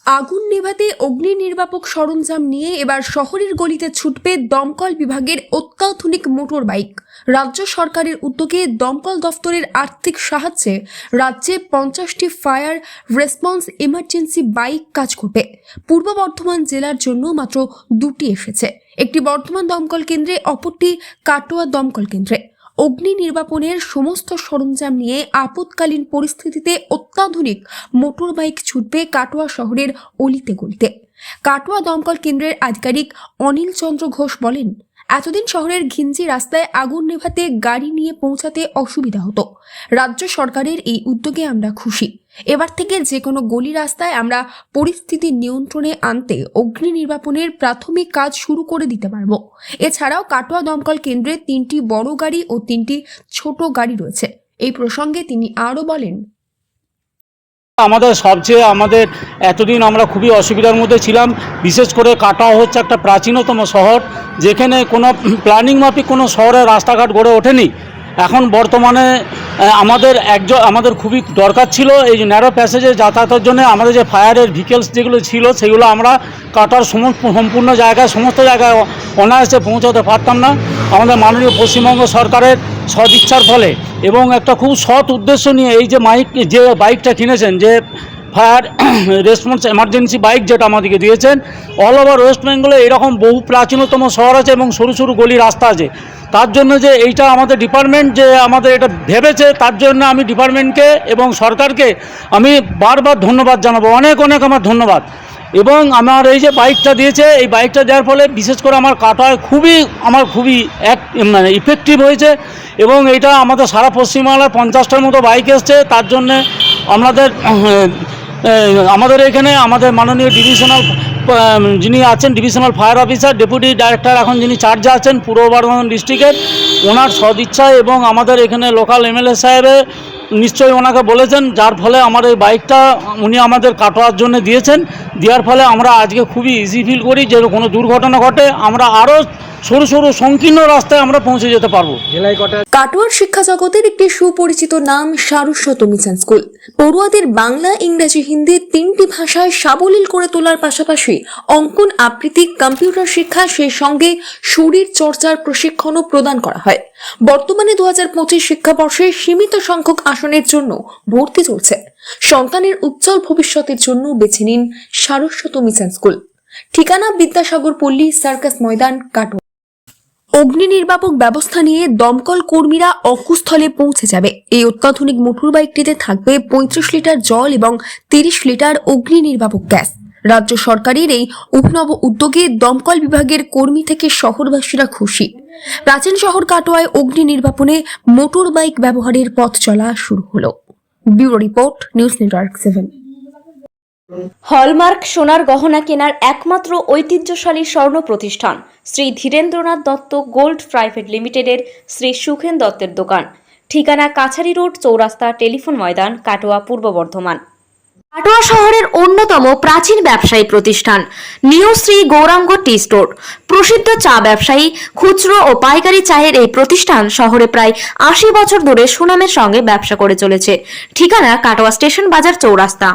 আগুন নেভাতে অগ্নি নির্বাপক সরঞ্জাম নিয়ে এবার শহরের গলিতে ছুটবে দমকল বিভাগের অত্যাধুনিক মোটর বাইক। রাজ্য সরকারের উদ্যোগে দমকল দফতরের আর্থিক সাহায্যে রাজ্যে 50টি ফায়ার রেসপন্স ইমার্জেন্সি বাইক কাজ করবে। পূর্ব বর্ধমান জেলার জন্য মাত্র 2টি এসেছে, একটি বর্ধমান দমকল কেন্দ্রে, অপরটি কাটোয়া দমকল কেন্দ্রে। অগ্নি নির্বাপনের সমস্ত সরঞ্জাম নিয়ে আপৎকালীন পরিস্থিতিতে অত্যাধুনিক মোটর বাইক ছুটবে কাটোয়া শহরের অলিতে গলিতে। কাটোয়া দমকল কেন্দ্রের আধিকারিক অনিল চন্দ্র ঘোষ বলেন, এতদিন শহরের ঘিঞ্জি রাস্তায় আগুন নেভাতে গাড়ি নিয়ে পৌঁছাতে অসুবিধা হতো। রাজ্য সরকারের এই উদ্যোগে আমরা খুশি। এবার থেকে যে কোনো গলি রাস্তায় আমরা পরিস্থিতি নিয়ন্ত্রণে আনতে অগ্নি নির্বাপনের প্রাথমিক কাজ শুরু করে দিতে পারবো। এছাড়াও কাটোয়া দমকল কেন্দ্রে 3টি বড় গাড়ি ও 3টি ছোট গাড়ি রয়েছে। এই প্রসঙ্গে তিনি আরও বলেন, আমাদের এতদিন আমরা খুবই অসুবিধার মধ্যে ছিলাম। বিশেষ করে কাটোয়া হচ্ছে একটা প্রাচীনতম শহর, যেখানে কোনো প্ল্যানিং মাফিক কোনো শহরের রাস্তাঘাট গড়ে ওঠেনি। এখন বর্তমানে আমাদের খুবই দরকার ছিল এই যে ন্যারো প্যাসেজে যাতায়াতের জন্য। আমাদের যে ফায়ারের ভেহিকেলস যেগুলো ছিল সেগুলো আমরা কাটোয়ার সম্পূর্ণ সমস্ত জায়গায় অনায়াসে পৌঁছাতে পারতাম না। আমাদের মাননীয় পশ্চিমবঙ্গ সরকারের সদিচ্ছার ফলে এবং একটা খুব সৎ উদ্দেশ্য নিয়ে এই যে বাইকটা কিনেছেন, যে ফায়ার রেসপন্স এমার্জেন্সি বাইক যেটা আমাদেরকে দিয়েছেন। অল ওভার ওয়েস্ট বেঙ্গলে এরকম বহু প্রাচীনতম শহর আছে এবং সরু সরু গলি রাস্তা আছে। তার জন্য যে এইটা আমাদের ডিপার্টমেন্ট যে আমাদের এটা ভেবেছে, তার জন্য আমি ডিপার্টমেন্টকে এবং সরকারকে আমি বারবার ধন্যবাদ জানাবো, অনেক আমার ধন্যবাদ। এবং আমার এই যে বাইকটা দিয়েছে, এই বাইকটা দেওয়ার ফলে বিশেষ করে আমার কাটোয়ায় খুবই ইফেক্টিভ হয়েছে। এবং এইটা আমাদের সারা পশ্চিমবাংলায় 50টার মতো বাইক এসছে। তার জন্যে আমাদের এখানে আমাদের মাননীয় যিনি আছেন divisional fire officer, deputy director এখন যিনি চার্জে আছেন পূর্ব বর্ধমান ডিস্ট্রিক্টের, ওনার সদিচ্ছায় এবং আমাদের এখানে লোকাল এমএলএ সাহেবের নিশ্চয়ই ওনাকে বলেছেন, যার ফলে আমার এই বাইকটা উনি আমাদের কাটোয়ার জন্য দিয়েছেন। দেওয়ার ফলে আমরা আজকে খুবই ইজি ফিল করি যে কোনো দুর্ঘটনা ঘটে আমরা আরও সরু সংকীর্ণ রাস্তায় আমরা পৌঁছে যেতে পারবো। কাটোয়ার শিক্ষা জগতের একটি সুপরিচিত নাম সারস্বত মিশন স্কুল। পড়ুয়াদের বাংলা, ইংরেজি, হিন্দি 3টি ভাষায় সাবলীল করে তোলার পাশাপাশি অঙ্কন, আবৃত্তি, কম্পিউটার শিক্ষা, সেই সঙ্গে শরীর চর্চার প্রশিক্ষণও প্রদান করা হয়। বর্তমানে 2025 শিক্ষাবর্ষে সীমিত সংখ্যক আসনের জন্য ভর্তি চলছে। সন্তানের উজ্জ্বল ভবিষ্যতের জন্য বেছে নিন সারস্বত মিশন স্কুল। ঠিকানা বিদ্যাসাগর পল্লী, সার্কাস ময়দান, কাটোয়া। অগ্নি নির্বাপক ব্যবস্থা নিয়ে দমকল কর্মীরা অকুস্থলে পৌঁছে যাবে। এই অত্যাধুনিক মোটর বাইকটিতে থাকবে 35 লিটার জল এবং 30 লিটার অগ্নি নির্বাপক গ্যাস। রাজ্য সরকারের এই অভিনব উদ্যোগে দমকল বিভাগের কর্মী থেকে শহরবাসীরা খুশি। প্রাচীন শহর কাটোয়ায় অগ্নি নির্বাপনে মোটর বাইক ব্যবহারের পথ চলা শুরু হলো। Bureau report, news network 7। Hallmark সোনার গহনা কেনার একমাত্র ঐতিহ্যশালী স্বর্ণ প্রতিষ্ঠান শ্রী ধীরেন্দ্রনাথ দত্ত গোল্ড প্রাইভেট লিমিটেডের শ্রী সুখেন দত্তের দোকান। ঠিকানা কাছারি রোড, চৌরাস্তা, টেলিফোন ময়দান, কাটোয়া, পূর্ব বর্ধমান। কাটোয়া শহরের অন্যতম প্রাচীন ব্যবসায়ী প্রতিষ্ঠান new Shri Gauranga tea store. প্রসিদ্ধ চা ব্যবসায়ী, খুচরো ও পাইকারি চায়ের এই প্রতিষ্ঠান শহরে প্রায় 80 বছর ধরে সুনামের সঙ্গে ব্যবসা করে চলেছে। ঠিকানা কাটোয়া স্টেশন বাজার, চৌরাস্তা।